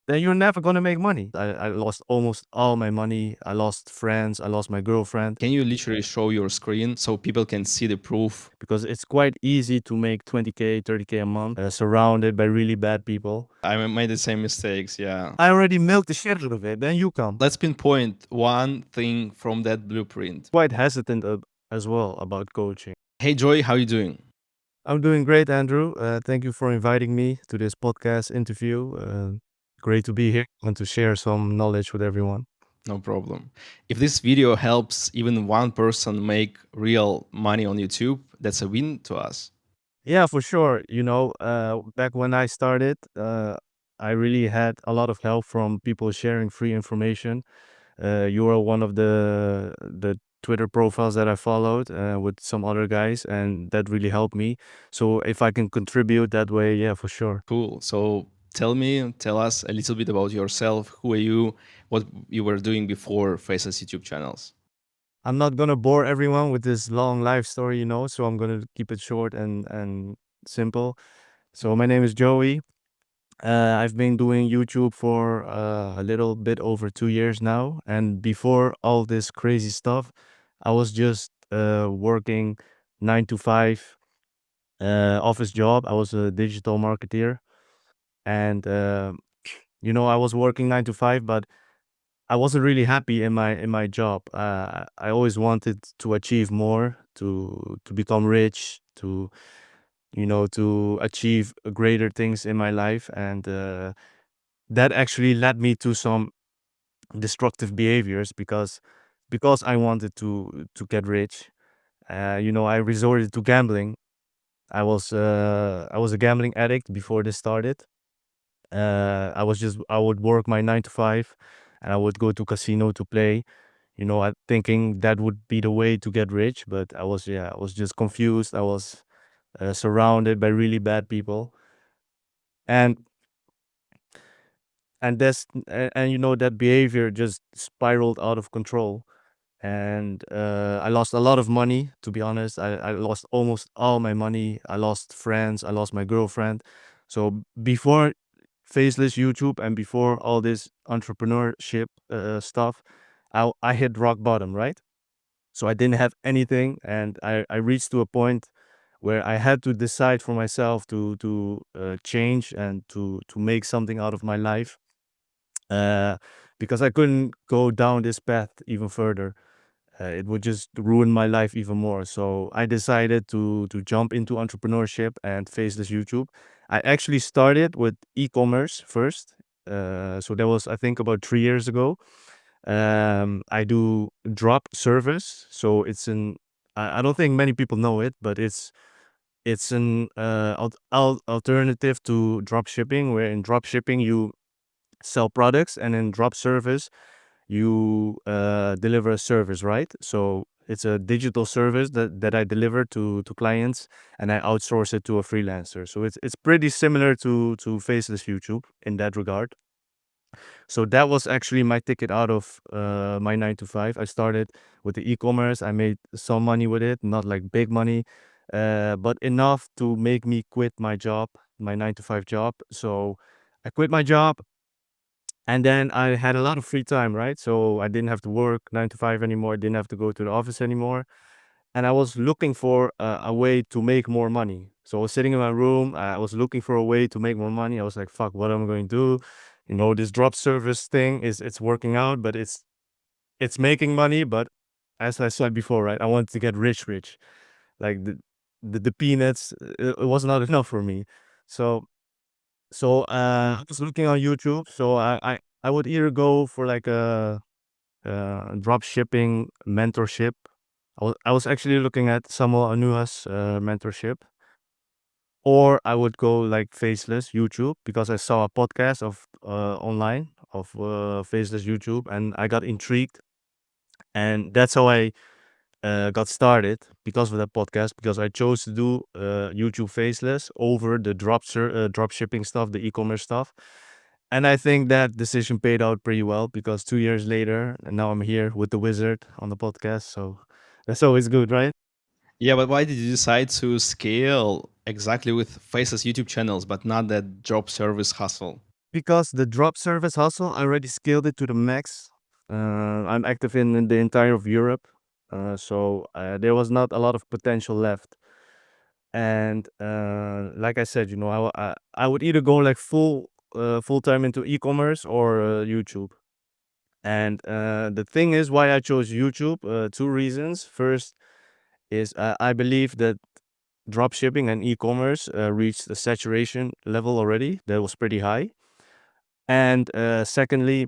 then you're never gonna make money. I lost almost all my money. I lost friends. I lost my girlfriend Can you literally show your screen so people can see the proof? because it's quite easy to make 20K, 30K a month, surrounded by really bad people. I made the same mistakes, yeah. I already milked the shit out of it. Then you come. Let's pinpoint one thing from that blueprint. Quite hesitant as well about coaching. Hey Joy, how you doing? I'm doing great, Andrew. Thank you for inviting me to this podcast interview. Great to be here and to share some knowledge with everyone. No problem. If this video helps even one person make real money on YouTube, that's a win to us. Yeah, for sure. Back when I started, I really had a lot of help from people sharing free information. You were one of the Twitter profiles that I followed with some other guys, and that really helped me. So if I can contribute that way, yeah, for sure. Cool. So tell us a little bit about yourself. Who are you? What you were doing before Faceless YouTube channels? I'm not gonna bore everyone with this long life story, so I'm gonna keep it short and simple. So my name is Joey. I've been doing YouTube for a little bit over 2 years now, and before all this crazy stuff, I was just working 9 to 5 office job. I was a digital marketeer, and I was working 9 to 5, but I wasn't really happy in my job. I always wanted to achieve more, to become rich, to achieve greater things in my life, and that actually led me to some destructive behaviors because I wanted to get rich. I resorted to gambling. I was a gambling addict before this started. I would work my 9 to 5, and I would go to casino to play. Thinking that would be the way to get rich, but I was just confused. I was surrounded by really bad people, and that behavior just spiraled out of control. And I lost a lot of money. To be honest, I lost almost all my money. I lost friends. I lost my girlfriend. So before Faceless YouTube and before all this entrepreneurship stuff, I hit rock bottom, right? So I didn't have anything, and I reached to a point where I had to decide for myself to change and to make something out of my life, uh, because I couldn't go down this path even further. It would just ruin my life even more. So I decided to jump into entrepreneurship and Faceless YouTube. I actually started with e-commerce first. So that was, I think, about 3 years ago. I do drop service. So I don't think many people know it, but it's an alternative to drop shipping, where in drop shipping you sell products, and in drop service you deliver a service, right? So it's a digital service that I deliver to clients, and I outsource it to a freelancer. So it's pretty similar to Faceless YouTube in that regard. So that was actually my ticket out of my 9 to 5. I started with the e-commerce. I made some money with it, not like big money, but enough to make me quit my job, my 9 to 5 job. So I quit my job, and then I had a lot of free time, right? So I didn't have to work 9 to 5 anymore, didn't have to go to the office anymore. And I was looking for a way to make more money. So I was sitting in my room, I was looking for a way to make more money. I was like, fuck, what am I going to do? This drop service thing it's working out, but it's making money. But as I said before, right, I wanted to get rich. Like the peanuts, it was not enough for me. So I was looking on YouTube. So I would either go for like a drop shipping mentorship. I was actually looking at Samuel Anua's mentorship, or I would go like Faceless YouTube because I saw a podcast of online of Faceless YouTube, and I got intrigued, and that's how I got started because of that podcast. Because I chose to do YouTube Faceless over the drop shipping stuff, the e-commerce stuff. And I think that decision paid out pretty well because 2 years later, and now I'm here with the wizard on the podcast. So that's always good, right? Yeah, but why did you decide to scale exactly with Faceless YouTube channels, but not that job service hustle? Because the drop service hustle, I already scaled it to the max. I'm active in the entire of Europe, so there was not a lot of potential left. And like I said, I would either go like full time into e-commerce or YouTube. And the thing is, why I chose YouTube, two reasons. First is I believe that drop shipping and e-commerce reached a saturation level already that was pretty high. And secondly,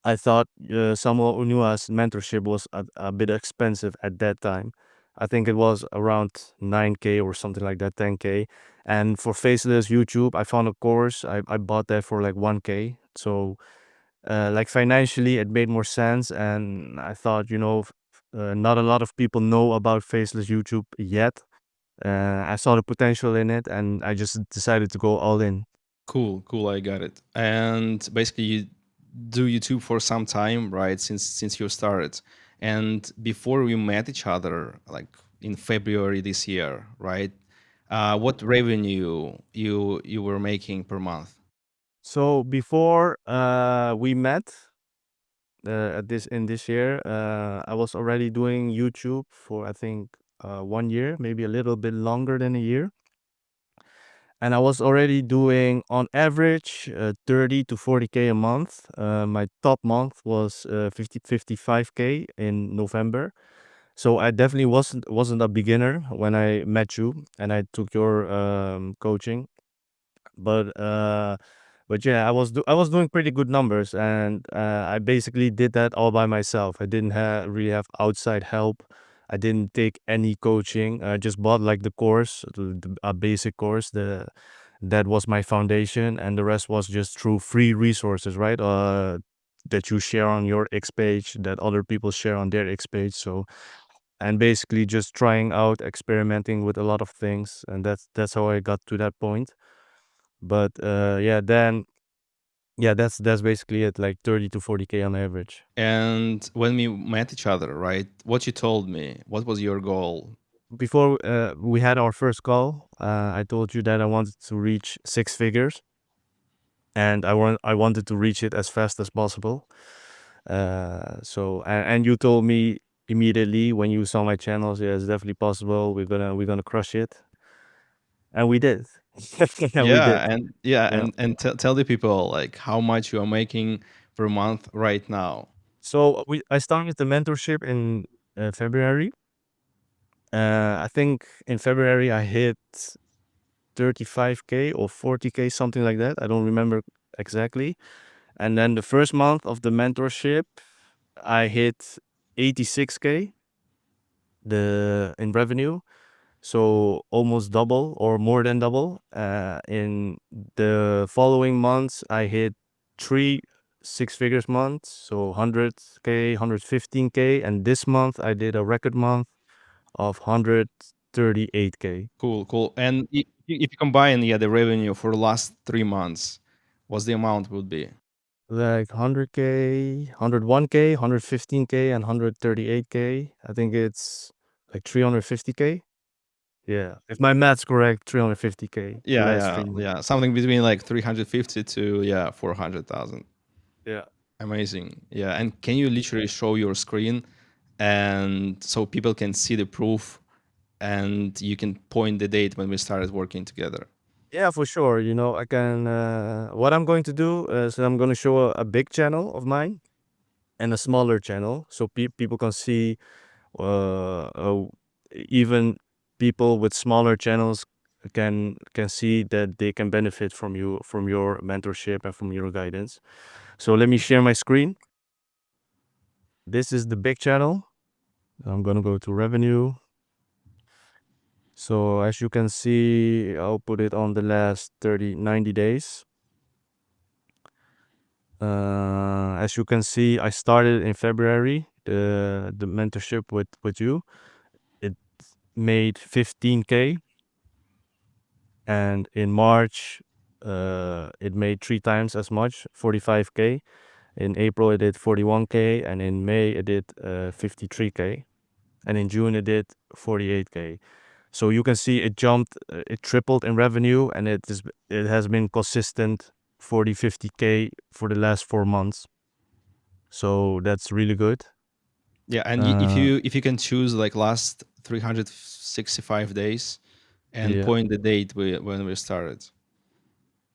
I thought Samuel Unua's mentorship was a bit expensive at that time. I think it was around 9K or something like that, 10K. And for Faceless YouTube, I found a course. I bought that for like 1K. So, like financially, it made more sense. And I thought, not a lot of people know about Faceless YouTube yet. I saw the potential in it, and I just decided to go all in. Cool, cool. I got it. And basically, you do YouTube for some time, right? Since you started, and before we met each other, like in February this year, right? What revenue you were making per month? So before we met at this in this year, I was already doing YouTube for I think 1 year, maybe a little bit longer than a year, and I was already doing on average 30 to 40K a month. My top month was 55K in November. So I definitely wasn't a beginner when I met you and I took your coaching. But yeah, I was doing pretty good numbers, and I basically did that all by myself. I didn't really have outside help. I didn't take any coaching. I just bought like the course, a basic course. That was my foundation, and the rest was just through free resources, right? That you share on your X page, that other people share on their X page. So, and basically just trying out, experimenting with a lot of things, and that's how I got to that point. But yeah, that's basically it, like 30 to 40K on average. And when we met each other, right? What you told me, what was your goal? Before we had our first call, I told you that I wanted to reach six figures, and I wanted to reach it as fast as possible. And you told me immediately when you saw my channels, yeah, it's definitely possible. We're gonna crush it, and we did. And we did. Yeah. Tell the people like how much you are making per month right now. So I started the mentorship in February. I think in February I hit 35K or 40K, something like that. I don't remember exactly. And then the first month of the mentorship, I hit 86K in revenue. So almost double or more than double. In the following months, I hit three six figures months, so 100K, 115K. And this month, I did a record month of 138K. Cool, cool. And if you combine, yeah, the revenue for the last 3 months, what's the amount would be? Like 100K, 101K, 115K, and 138K. I think it's like 350K. Yeah. If my math's correct, 350K the Yeah, last yeah, 3 months. yeah. Something between like 350 to, yeah, 400,000. Yeah. Amazing. Yeah. And can you literally show your screen and so people can see the proof and you can point the date when we started working together? Yeah, for sure. I can. What I'm going to do is I'm going to show a big channel of mine and a smaller channel, so people can see. Even people with smaller channels can see that they can benefit from your mentorship and from your guidance. So let me share my screen. This is the big channel. I'm gonna go to revenue. So as you can see, I'll put it on the last 90 days. As you can see, I started in February the mentorship with you. It made 15K, and in March, it made three times as much, 45K. In April, it did 41K, and in May, it did 53K, and in June, it did 48K. So you can see it jumped, it tripled in revenue, and it has been consistent 40, 50K for the last 4 months. So that's really good. Yeah, and Uh, if you can choose like last 365 days and yeah. point the date when we started.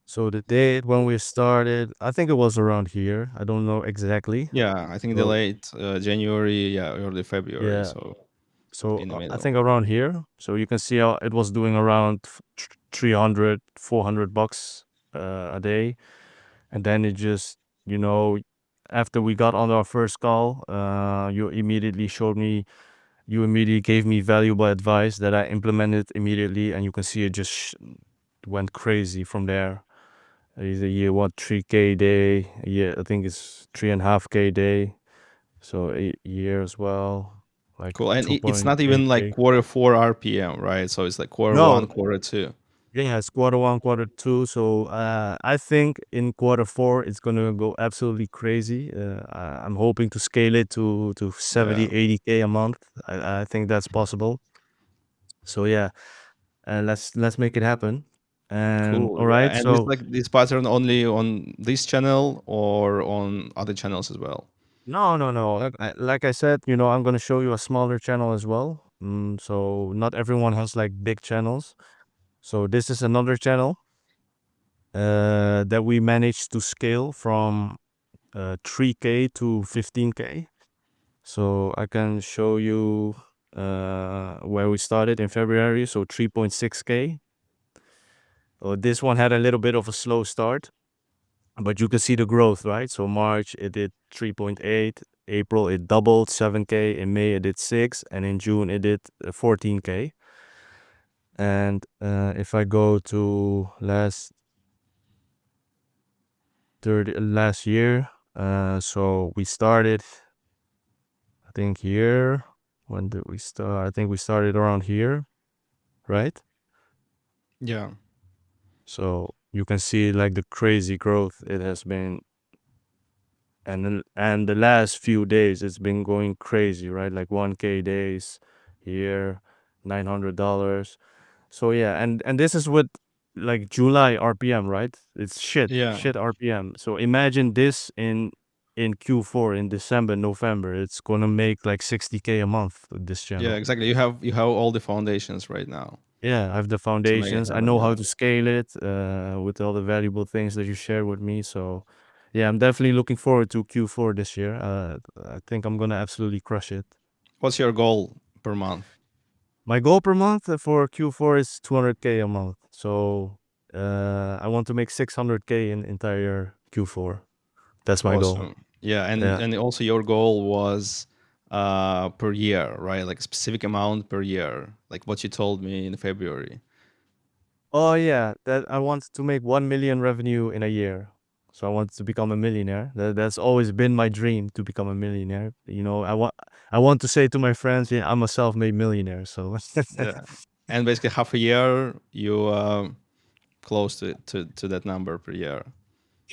So the date when we started, I think it was around here. I don't know exactly. Yeah, I think the So late January, yeah, early February, yeah. so So in the I middle. think around here. So you can see how it was doing around 300, $400 a day. And then it just, you know, after we got on our first call, you immediately gave me valuable advice that I implemented immediately. And you can see it just went crazy from there. Is a year what 3K day, a year I think it's 3.5K day. So a year as well, like Cool. And it's not even like 2.8K. quarter four RPM, right? So it's like quarter No, one, quarter two. yeah, it's quarter one, quarter two. So I think in quarter four it's gonna go absolutely crazy. I'm hoping to scale it to Yeah. 70, 80K a month. I think that's possible. So yeah, let's make it happen. And Cool. all Yeah. right, And it's so like this pattern only on this channel or on other channels as well. no, no, no. Like I said, I'm gonna show you a smaller channel as well. So not everyone has like big channels. So this is another channel that we managed to scale from 3K to 15K. So I can show you where we started in February. So 3.6K. This one had a little bit of a slow start, but you can see the growth, right? So March it did 3.8, April it doubled 7K, in May it did 6, and in June it did 14K. And if I go to last year, so we started, I think here. When did we start? I think we started around here, right? Yeah. So you can see like the crazy growth it has been, and the last few days it's been going crazy, right? Like 1K days here, $900. So yeah, and this is with like July RPM, right? It's Yeah. shit RPM. So imagine this in Q4 in December, November. It's gonna make like 60K a month with this Yeah, channel. exactly. You have all the foundations right now Yeah, I have the to make it foundations. I happen. know how Yeah. to scale it with all the valuable things that you shared with me. So, yeah, I'm definitely looking forward to Q4 this year. I think I'm gonna absolutely crush it. What's your goal per month? My goal per month for Q4 is 200K a month. So, I want to make 600K in entire Q4. That's my goal. Awesome. Yeah, Yeah. and also your goal was per year, right? Like a specific amount per year, like what you told me in February. Oh yeah, that I want to make 1 million revenue in a year. So I want to become a millionaire. That's always been my dream to become a millionaire. I want to say to my friends, yeah, I'm a self-made millionaire. So Yeah. And basically half a year you close to that number per year.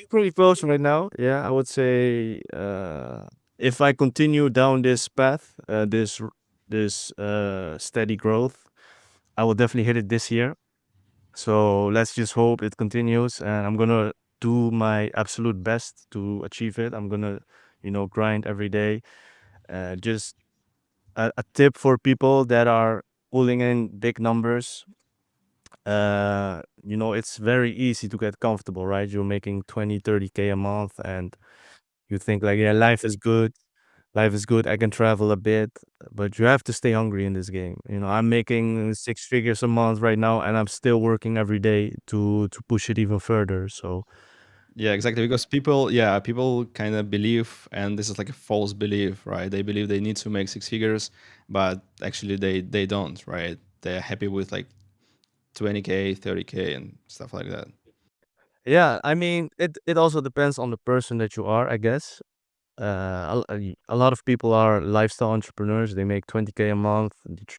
pretty close right now. Yeah, I would say if I continue down this path, this steady growth, I will definitely hit it this year. So let's just hope it continues, and I'm gonna do my absolute best to achieve it. I'm gonna, grind every day. Just a tip for people that are pulling in big numbers. It's very easy to get comfortable, right? You're making 20, 30K a month, and you think like, yeah, life is good. Life is good. I can travel a bit, but you have to stay hungry in this game. I'm making six figures a month right now, and I'm still working every day to push it even further. So Yeah, exactly. Because people, yeah, people kind of believe, and this is like a false belief, right? They believe they need to make six figures, but actually they don't, right? They're happy with like 20K, 30K, and stuff like that. yeah, I mean, it also depends on the person that you are, I guess. A lot of people are lifestyle entrepreneurs. They make 20K a month.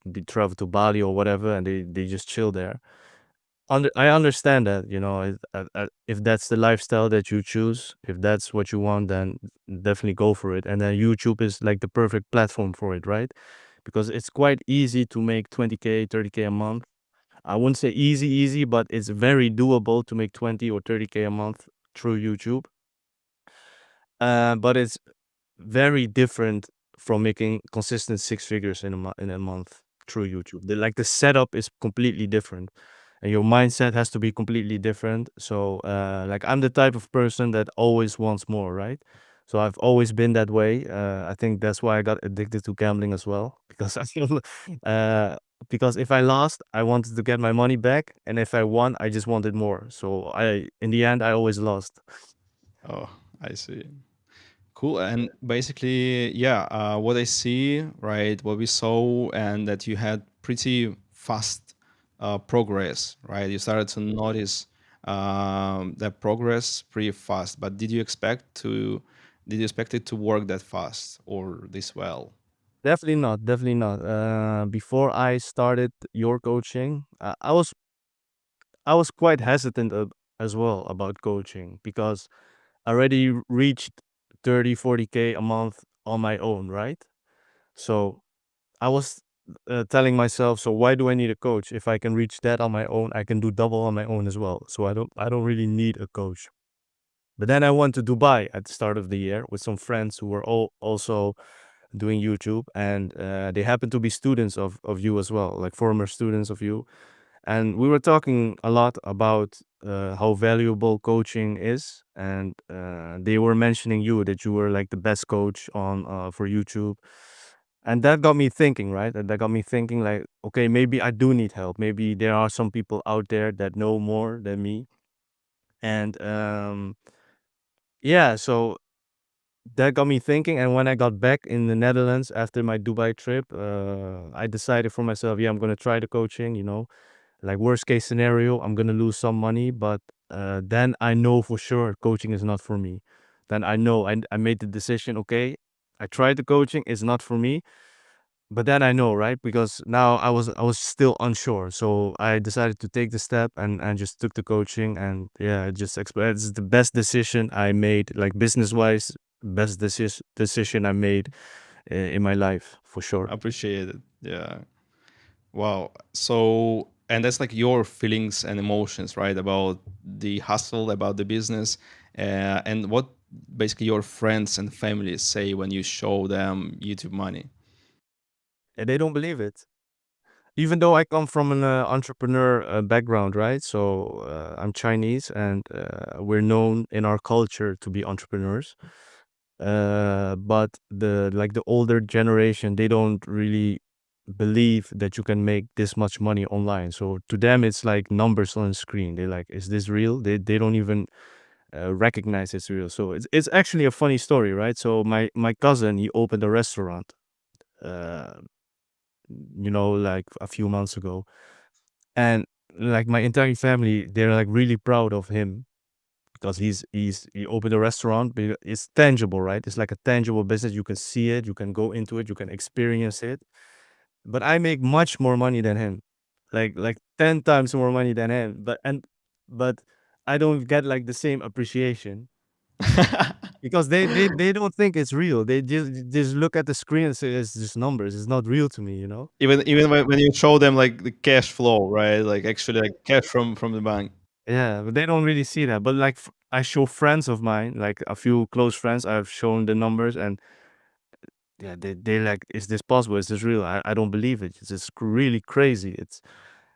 They travel to Bali or whatever, and they just chill there. I understand that, if that's the lifestyle that you choose, if that's what you want, then definitely go for it. And then YouTube is like the perfect platform for it, right? Because it's quite easy to make 20K, 30K a month. I wouldn't say easy, but it's very doable to make 20 or 30K a month. through YouTube. But it's very different from making consistent six figures in a month through YouTube. The setup is completely different, and your mindset has to be completely different. So, like I'm the type of person that always wants more, right? So I've always been that way. I think that's why I got addicted to gambling as well, because I feel, uh, because if I lost, I wanted to get my money back, and if I won, I just wanted more. So in the end, I always lost. Oh, I see. Cool. And basically, yeah, what I see, right, what we saw, and that you had pretty fast progress, right? You started to notice that progress pretty fast. But did you expect it to work that fast or this well? Definitely not. Definitely not. Before I started your coaching, I was quite hesitant as well about coaching because I already reached 30, 40K a month on my own, right? So I was telling myself, so why do I need a coach? If I can reach that on my own, I can do double on my own as well. So I don't really need a coach. But then I went to Dubai at the start of the year with some friends who were all also doing YouTube, and they happen to be students of you as well, like former students of you. And we were talking a lot about how valuable coaching is, and they were mentioning you that you were like the best coach on for YouTube, and that got me thinking, right? That got me thinking, like, okay, maybe I do need help. Maybe there are some people out there that know more than me, and yeah, so that got me thinking. And when I got back in the Netherlands after my Dubai trip, I decided for myself, yeah, I'm gonna try the coaching. Like worst case scenario, I'm gonna lose some money, but then I know for sure coaching is not for me. Then I know I made the decision. Okay, I tried the coaching, it's not for me. But then I know, right? Because now I was still unsure, so I decided to take the step and just took the coaching, and yeah, it's the best decision I made, like business wise, best decision I made in my life for sure. Appreciate it. Yeah. Wow. So, and that's like your feelings and emotions, right? About the hustle, about the business, and what basically your friends and family say when you show them YouTube money. And they don't believe it. Even though I come from an entrepreneur background, right? So I'm Chinese, and we're known in our culture to be entrepreneurs. But the older generation, they don't really believe that you can make this much money online. So to them, it's like numbers on a screen. They're like, "Is this real?" They don't even recognize it's real. So it's actually a funny story, right? So my cousin, he opened a restaurant. Uh, like a few months ago, and like my entire family, they're like really proud of him because he opened a restaurant. It's tangible, right? It's like a tangible business. You can see it, you can go into it, you can experience it. But I make much more money than him, like 10 times more money than him. But I don't get like the same appreciation because they don't think it's real. They just look at the screen and say it's just numbers. It's not real to me. Even when you show them like the cash flow, right? Like actually like cash from the bank. Yeah, but they don't really see that. But like I show friends of mine, like a few close friends, I've shown the numbers, and yeah, they like, is this possible? Is this real? I don't believe it. It's just really crazy.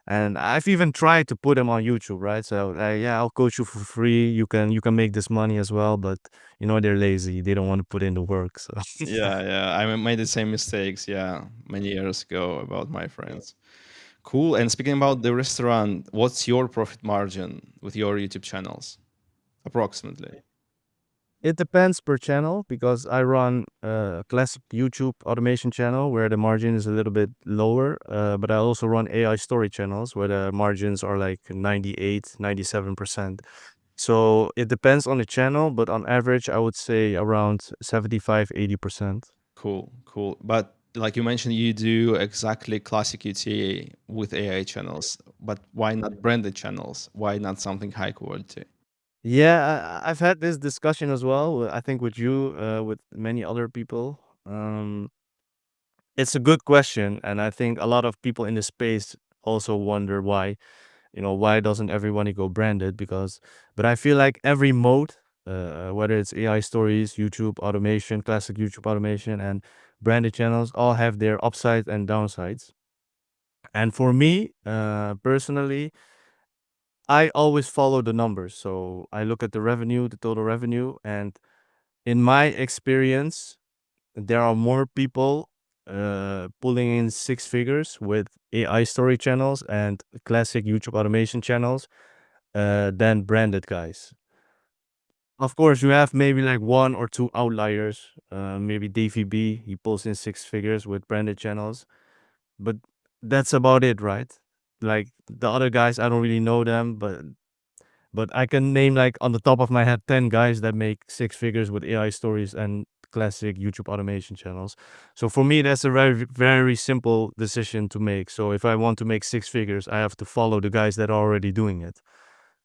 And I've even tried to put them on YouTube, right? So yeah, I'll coach you for free. You can make this money as well, but they're lazy. They don't want to put in the work. So Yeah, yeah. I made the same mistakes, yeah, many years ago about my friends. Cool. And speaking about the restaurant, what's your profit margin with your YouTube channels? Approximately. it depends per channel because I run a classic YouTube automation channel where the margin is a little bit lower. But I also run AI story channels where the margins are like 98, 97%. So it depends on the channel, but on average, I would say around 75, 80%. Cool, cool. But like you mentioned, you do exactly classic UTA with AI channels. But why not branded channels? Why not something high quality? Yeah, I've had this discussion as well. I think with you, with many other people. It's a good question, and I think a lot of people in the space also wonder why. why doesn't everybody go branded? But I feel like every mode, whether it's AI stories, YouTube automation, classic YouTube automation, and branded channels, all have their upsides and downsides. And for me, personally, I always follow the numbers. So I look at the revenue, the total revenue, and in my experience, there are more people pulling in six figures with AI story channels and classic YouTube automation channels than branded guys. Of course, you have maybe like one or two outliers. Maybe Davey B, he pulls in six figures with branded channels, but that's about it, right? Like the other guys, I don't really know them, but I can name like on the top of my head 10 guys that make six figures with AI stories and classic YouTube automation channels. So for me, that's a very, very simple decision to make. So if I want to make six figures, I have to follow the guys that are already doing it.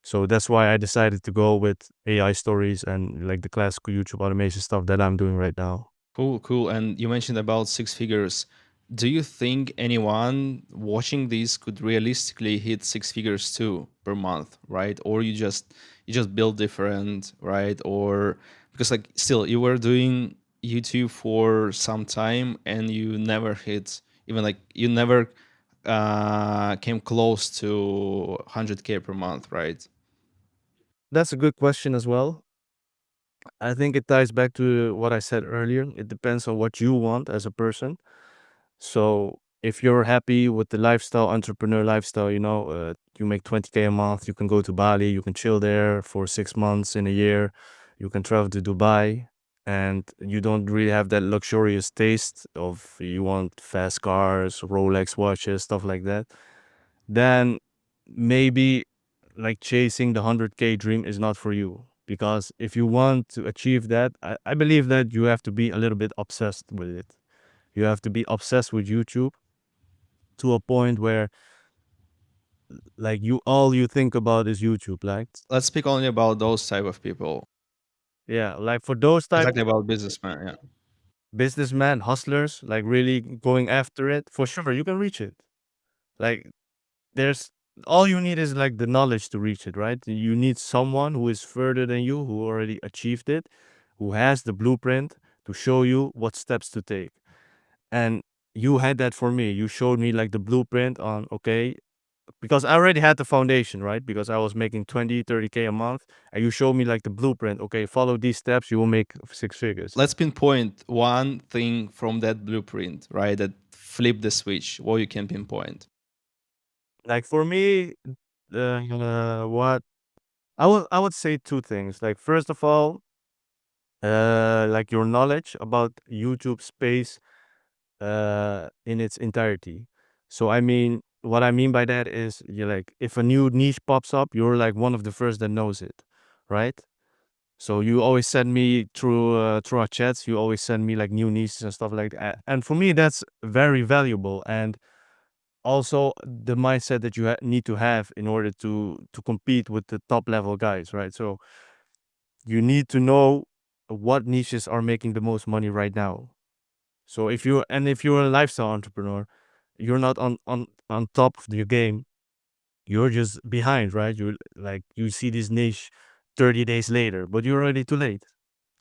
So that's why I decided to go with AI stories and like the classical YouTube automation stuff that I'm doing right now. Cool, cool. And you mentioned about six figures. Do you think anyone watching this could realistically hit six figures too per month, right? Or you just build different, right? Or because like still you were doing YouTube for some time and you never hit, even like you never came close to 100K per month, right? That's a good question as well. I think it ties back to what I said earlier. It depends on what you want as a person. So if you're happy with the lifestyle, entrepreneur lifestyle, you make 20K a month, you can go to Bali, you can chill there for 6 months in a year, you can travel to Dubai, and you don't really have that luxurious taste of you want fast cars, Rolex watches, stuff like that, then maybe like chasing the 100K dream is not for you. Because if you want to achieve that, I believe that you have to be a little bit obsessed with it. You have to be obsessed with YouTube to a point where like all you think about is YouTube. Like, Let's speak only about those type of people. yeah, like for those type Exactly about businessmen, yeah. businessmen, hustlers, like really going after it, for sure you can reach it. Like there's all you need is like the knowledge to reach it, right? You need someone who is further than you, who already achieved it, who has the blueprint to show you what steps to take. And you had that for me. You showed me like the blueprint on, okay, because I already had the foundation, right? Because I was making 20, 30K a month. And you showed me like the blueprint. Okay, follow these steps, you will make six figures. Let's pinpoint one thing from that blueprint, right? That flip the switch. What you can pinpoint. Like for me, what I would say two things. Like first of all, like your knowledge about YouTube space in its entirety. So I mean, what I mean by that is you like if a new niche pops up, you're like one of the first that knows it, right? So you always send me through our chats. You always send me like new niches and stuff like that. And for me, that's very valuable. And also the mindset that you need to have in order to compete with the top level guys, right? So you need to know what niches are making the most money right now. So if you're a lifestyle entrepreneur, you're not on top of your game. You're just behind, right? You like you see this niche 30 days later, but you're already too late.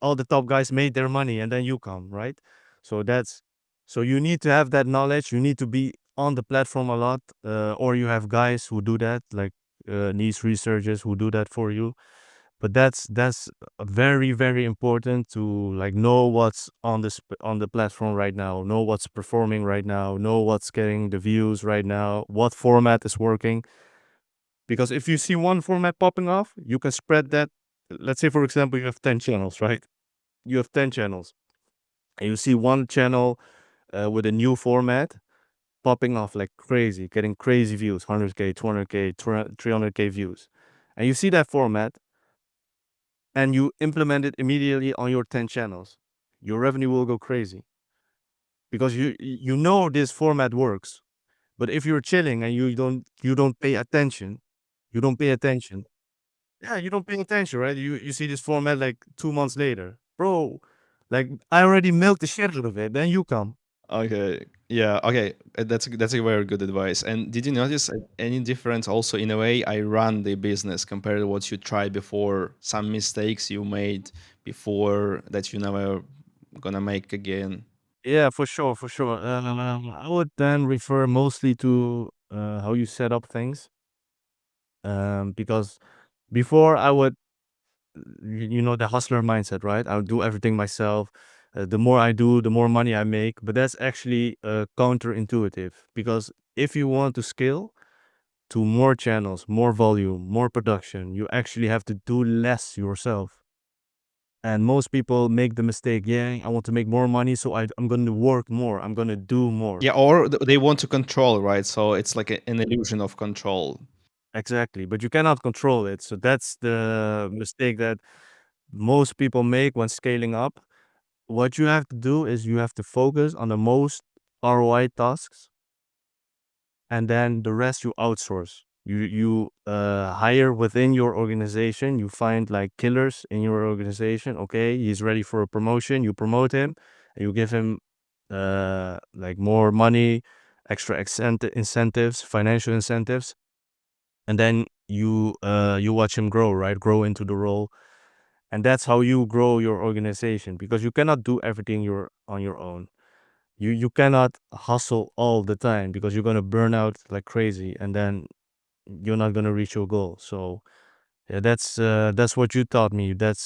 All the top guys made their money and then you come, right? So that's so you need to have that knowledge. You need to be on the platform a lot, or you have guys who do that, like niche researchers who do that for you. But that's very very important to like know what's on on the platform right now, know what's performing right now, know what's getting the views right now, what format is working. Because if you see one format popping off, you can spread that. Let's say, for example, you have 10 channels, right? You have 10 channels, and you see one channel with a new format popping off like crazy, getting crazy views, 100K, 200K, 300K views. And you see that format and you implement it immediately on your 10 channels. Your revenue will go crazy because you know this format works. But if you're chilling and you don't pay attention, you don't pay attention. Yeah, you don't pay attention, right? You see this format like 2 months later, bro. Like I already milked the shit out of it. Then you come. Okay. Yeah, okay, that's a very good advice. And did you notice any difference also in a way I run the business compared to what you tried before? Some mistakes you made before that you never gonna make again? Yeah, for sure, for sure. I would then refer mostly to how you set up things, because before I would, the hustler mindset, right? I'll do everything myself. The more I do, the more money I make. But that's actually counterintuitive, because if you want to scale to more channels, more volume, more production, you actually have to do less yourself. And most people make the mistake, yeah, I want to make more money, so I'm going to work more, I'm going to do more. Yeah, or they want to control, right? So it's like an illusion of control. Exactly. But you cannot control it. So that's the mistake that most people make when scaling up. What you have to do is you have to focus on the most ROI tasks, and then the rest you outsource. You hire within your organization. You find like killers in your organization. Okay, he's ready for a promotion. You promote him, and you give him like more money, extra incentives, financial incentives, and then you watch him grow, right? Grow into the role, and that's how you grow your organization, because you cannot do everything you're on your own. You cannot hustle all the time, because you're gonna burn out like crazy, and then you're not gonna reach your goal. So yeah, that's what you taught me. That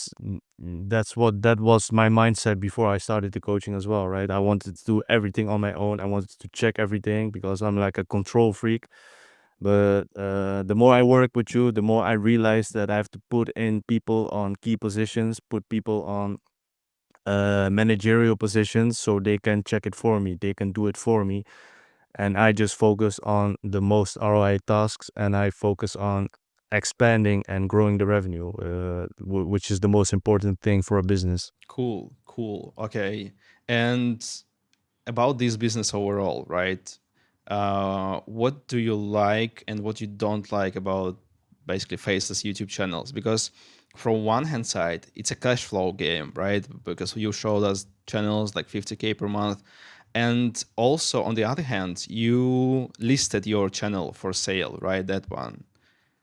was my mindset before I started the coaching as well, right? I wanted to do everything on my own. I wanted to check everything because I'm like a control freak. But the more I work with you, the more I realize that I have to put in people on key positions, put people on managerial positions, so they can check it for me. They can do it for me. And I just focus on the most ROI tasks, and I focus on expanding and growing the revenue, which is the most important thing for a business. Cool, cool. Okay. And about this business overall, right? What do you like and what you don't like about basically Faceless YouTube channels? Because from one hand side, it's a cash flow game, right? Because you showed us channels like 50K per month. And also on the other hand, you listed your channel for sale, right? That one.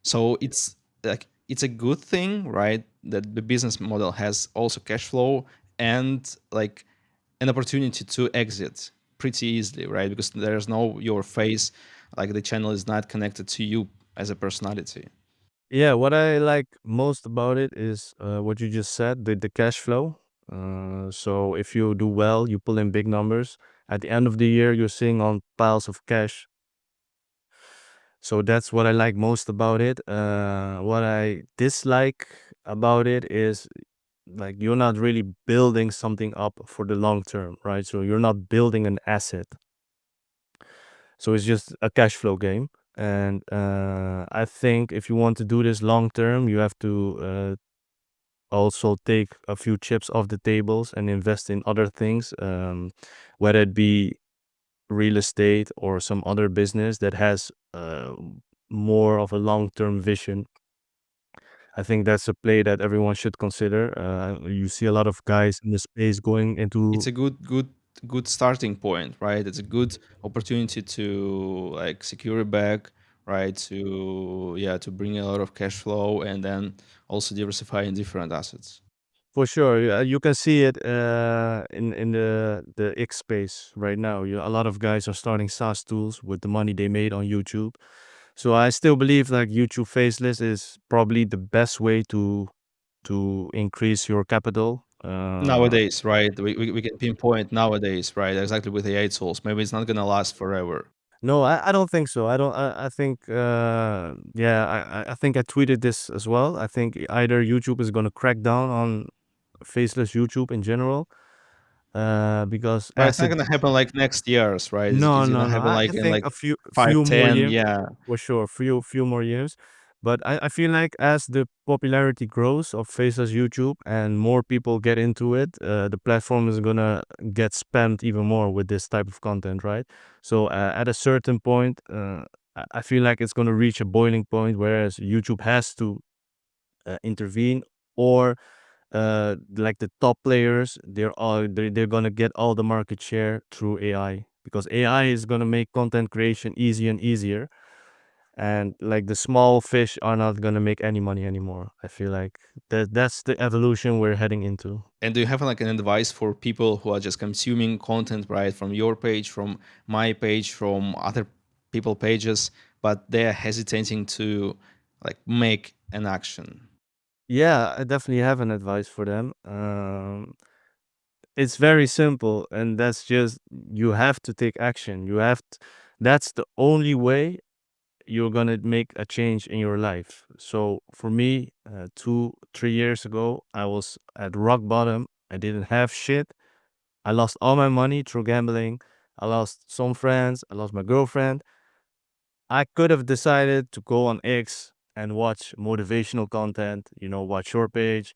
So it's like it's a good thing, right? That the business model has also cash flow and like an opportunity to exit pretty easily, right? Because there's no your face, like the channel is not connected to you as a personality. Yeah, what I like most about it is what you just said, the cash flow. So if you do well, you pull in big numbers. At the end of the year, you're sitting on piles of cash. So that's what I like most about it. What I dislike about it is, like, you're not really building something up for the long term, right? So you're not building an asset. So it's just a cash flow game. And I think if you want to do this long term, you have to also take a few chips off the tables and invest in other things, whether it be real estate or some other business that has more of a long term vision. I think that's a play that everyone should consider. You see a lot of guys in the space going It's into. a good starting point, right? It's a good opportunity to like secure a bag, right? To yeah, to bring a lot of cash flow and then also diversify in different assets. For sure, you can see it in the X space right now. A lot of guys are starting SaaS tools with the money they made on YouTube. So I still believe like YouTube Faceless is probably the best way to increase your capital. Nowadays, right? We can pinpoint nowadays, right? Exactly with AI tools. Maybe it's not gonna last forever. No, I don't think so. I don't. I think. Yeah, I think I tweeted this as well. I think either YouTube is gonna crack down on faceless YouTube in general, because But it's as not it. gonna happen like next years, right? No, It's no, gonna no. happen I like in think like a few five, few more 10. years, Yeah. for sure. Few more years, but I feel like as the popularity grows of Faceless YouTube and more people get into it, the platform is gonna get spammed even more with this type of content, right? So at a certain point, I feel like it's gonna reach a boiling point, whereas YouTube has to intervene, or like the top players, they're gonna get all the market share through AI, because AI is going to make content creation easier and easier. And like the small fish are not going to make any money anymore. I feel like that's the evolution we're heading into. And do you have like an advice for people who are just consuming content, right, from your page, from my page, from other people pages, but they're hesitating to like make an action? Yeah, I definitely have an advice for them. It's very simple, and that's just you have to take action. That's the only way you're gonna make a change in your life. So for me, 2, 3 years ago, I was at rock bottom. I didn't have shit. I lost all my money through gambling. I lost some friends. I lost my girlfriend. I could have decided to go on X and watch motivational content, watch your page,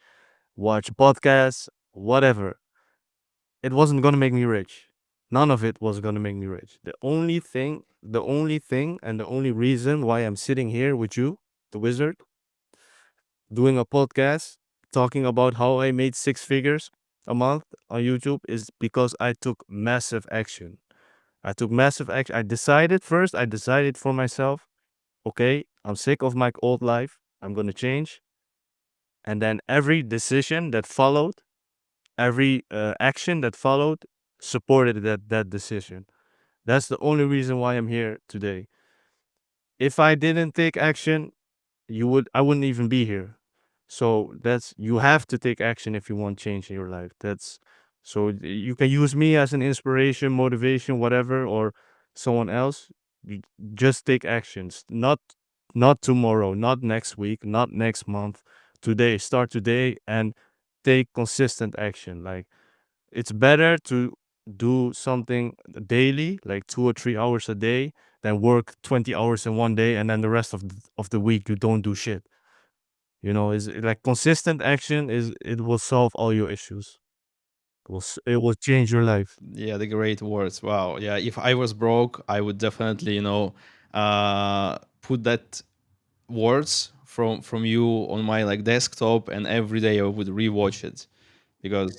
watch podcasts, whatever. It wasn't gonna make me rich. None of it was gonna make me rich. The only thing, and the only reason why I'm sitting here with you, the wizard, doing a podcast, talking about how I made 6 figures a month on YouTube is because I took massive action. I took massive action. I decided for myself, okay, I'm sick of my old life. I'm gonna change. And then every decision that followed, every action that followed supported that decision. That's the only reason why I'm here today. If I didn't take action, I wouldn't even be here. So that's you have to take action if you want change in your life. That's so you can use me as an inspiration, motivation, whatever, or someone else. You just take actions. Not tomorrow, not next week, not next month. Today. Start today and take consistent action. Like it's better to do something daily, like 2 or 3 hours a day, than work 20 hours in one day and then the rest of the week you don't do shit. Is like consistent action is it will solve all your issues. It will change your life. Yeah, the great words. Wow. Yeah, if I was broke, I would definitely, put that words from you on my like desktop, and every day I would rewatch it because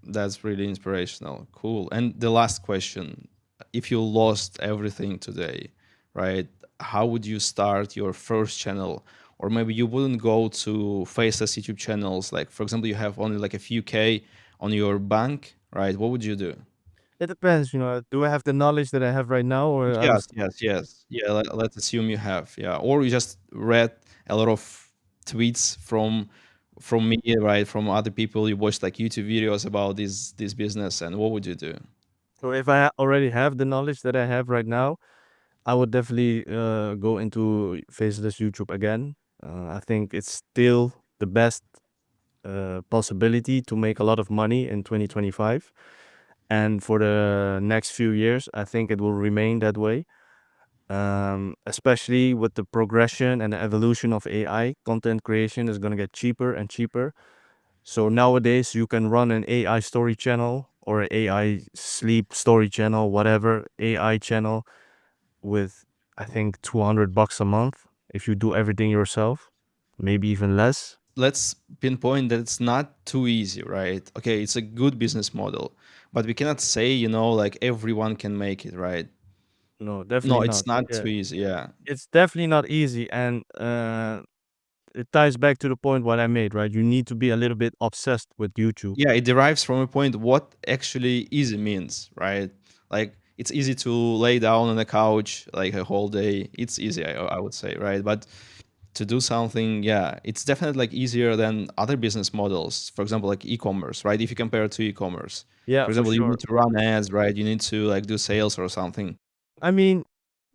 that's really inspirational. Cool. And the last question, if you lost everything today, right? How would you start your first channel? Or maybe you wouldn't go to Faceless YouTube channels. Like, for example, you have only like a few K on your bank, right? What would you do? It depends, do I have the knowledge that I have right now or Yes, yes, yes. Yeah, let's assume you have. Yeah. Or you just read a lot of tweets from me, right? From other people. You watched like YouTube videos about this business, and what would you do? so if I already have the knowledge that I have right now, I would definitely go into faceless YouTube again. I think it's still the best possibility to make a lot of money in 2025. And for the next few years, I think it will remain that way. Especially with the progression and the evolution of AI, content creation is going to get cheaper and cheaper. So nowadays, you can run an AI story channel or an AI sleep story channel, whatever AI channel, with I think $200 a month if you do everything yourself, maybe even less. Let's pinpoint that it's not too easy, right? Okay, it's a good business model, but we cannot say, like everyone can make it, right? No, No, definitely it's not. not Yeah, too easy. Yeah. it's definitely not easy, and it ties back to the point what I made, right? You need to be a little bit obsessed with YouTube. Yeah, it derives from a point what actually easy means, right? Like it's easy to lay down on the couch like a whole day. It's easy, I would say, right? But to do something, yeah, it's definitely like easier than other business models. For example, like e-commerce, right? If you compare it to e-commerce, Yeah, for for example, you sure. need to run ads, right? You need to like do sales or something. I mean,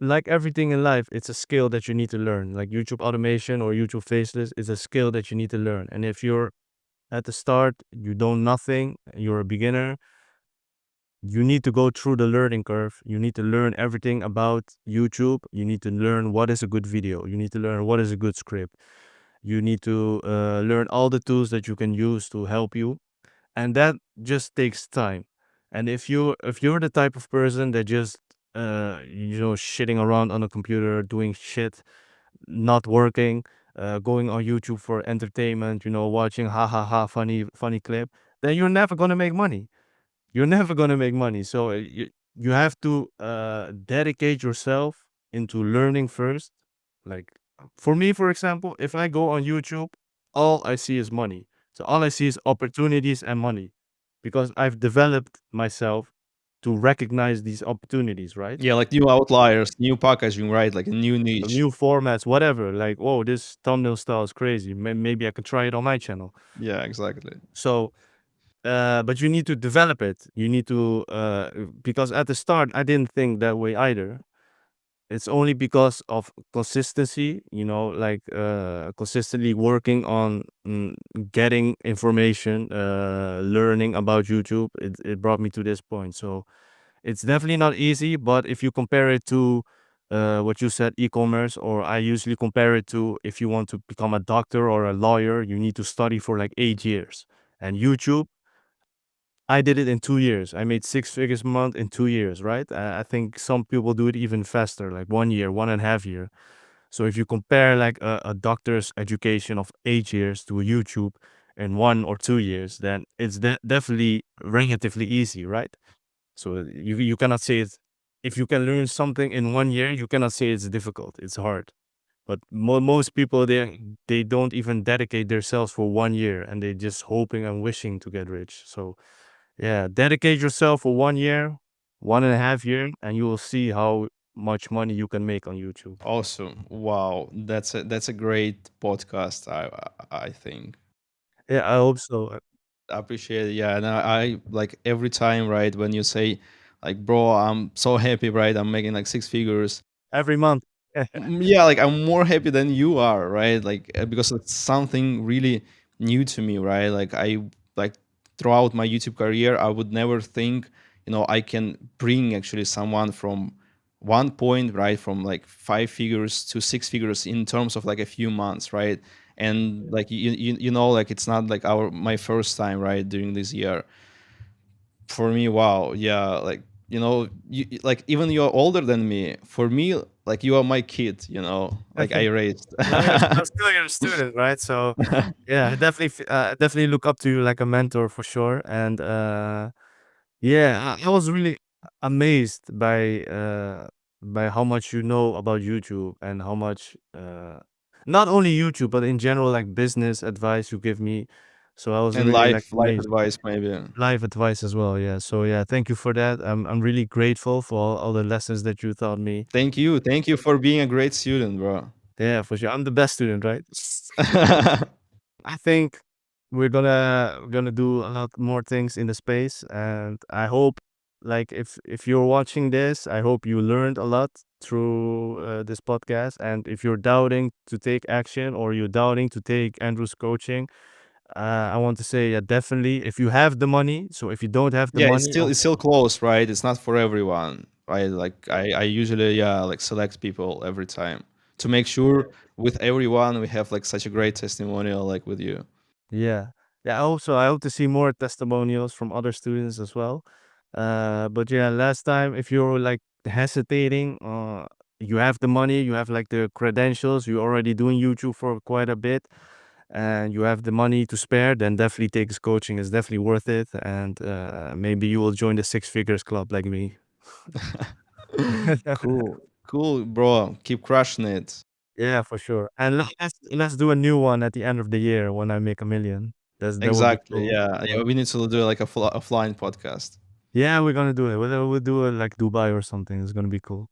like everything in life, it's a skill that you need to learn. Like YouTube automation or YouTube faceless is a skill that you need to learn. And if you're at the start, you don't nothing, you're a beginner, you need to go through the learning curve. You need to learn everything about YouTube. You need to learn what is a good video. You need to learn what is a good script. You need to learn all the tools that you can use to help you, and that just takes time. And if you're the type of person that just shitting around on a computer doing shit, not working, going on YouTube for entertainment, watching ha ha ha funny clip, then you're never gonna make money. You're never gonna make money. So you have to dedicate yourself into learning first. Like for me, for example, if I go on YouTube, all I see is money. So all I see is opportunities and money because I've developed myself to recognize these opportunities, right? Yeah, like new outliers, new packaging, right? Like a new niche. New formats, whatever. Like, whoa, this thumbnail style is crazy. Maybe I could try it on my channel. Yeah, exactly. So, but you need to develop it. You need to, because at the start, I didn't think that way either. It's only because of consistency, like consistently working on getting information, learning about YouTube. It brought me to this point. So it's definitely not easy, but if you compare it to what you said, e-commerce, or I usually compare it to if you want to become a doctor or a lawyer, you need to study for like 8 years. And YouTube, I did it in 2 years. I made six figures a month in 2 years, right? I think some people do it even faster, like 1 year, 1.5 year. So if you compare like a doctor's education of 8 years to YouTube in 1 or 2 years, then it's definitely relatively easy, right? So you cannot say it's if you can learn something in 1 year, you cannot say it's difficult. It's hard. But most people they don't even dedicate themselves for 1 year, and they just hoping and wishing to get rich. So yeah, dedicate yourself for 1 year, 1.5 year, and you will see how much money you can make on YouTube. Awesome. Wow. That's a great podcast, I think. Yeah, I hope so. I appreciate it. Yeah, and I like every time, right, when you say like, bro, I'm so happy, right? I'm making like six figures. Every month. Yeah, like I'm more happy than you are, right? Like because it's something really new to me, right? Like I like throughout my YouTube career, I would never think, I can bring actually someone from one point, right, from like five figures to six figures in terms of like a few months, right? And like like it's not like our my first time, right, during this year. For me, wow, yeah, like like even you're older than me. For me, like you are my kid, like I raised. No, yeah, I'm still your student, right? So yeah, I definitely look up to you like a mentor for sure. And yeah, I was really amazed by how much you know about YouTube and how much not only YouTube but in general like business advice you give me. So I was And really like life amazed. advice maybe. Life advice as well, yeah. So yeah, thank you for that. I'm really grateful for all the lessons that you taught me. Thank you for being a great student, bro. Yeah, for sure. I'm the best student, right? I think we're gonna do a lot more things in the space, and I hope, like, if you're watching this, I hope you learned a lot through this podcast. And if you're doubting to take action or you're doubting to take Andrew's coaching, I want to say, yeah, definitely. If you have the money, so if you don't have the Yeah, money, it's still close, right? It's not for everyone, right? Like I usually, yeah, like select people every time to make sure with everyone we have like such a great testimonial like with you. yeah. Yeah, also I hope to see more testimonials from other students as well. But yeah, last time if you're like hesitating, you have the money, you have like the credentials, you're already doing YouTube for quite a bit, and you have the money to spare, then definitely take this coaching. It's definitely worth it. And maybe you will join the six figures club like me. Cool. Cool, bro. Keep crushing it. Yeah, for sure. And let's do a new one at the end of the year when I make 1 million. That would be Exactly. cool. Yeah. Yeah, we need to do like a offline podcast. Yeah, we're gonna do it. We'll do it like Dubai or something. It's gonna be cool.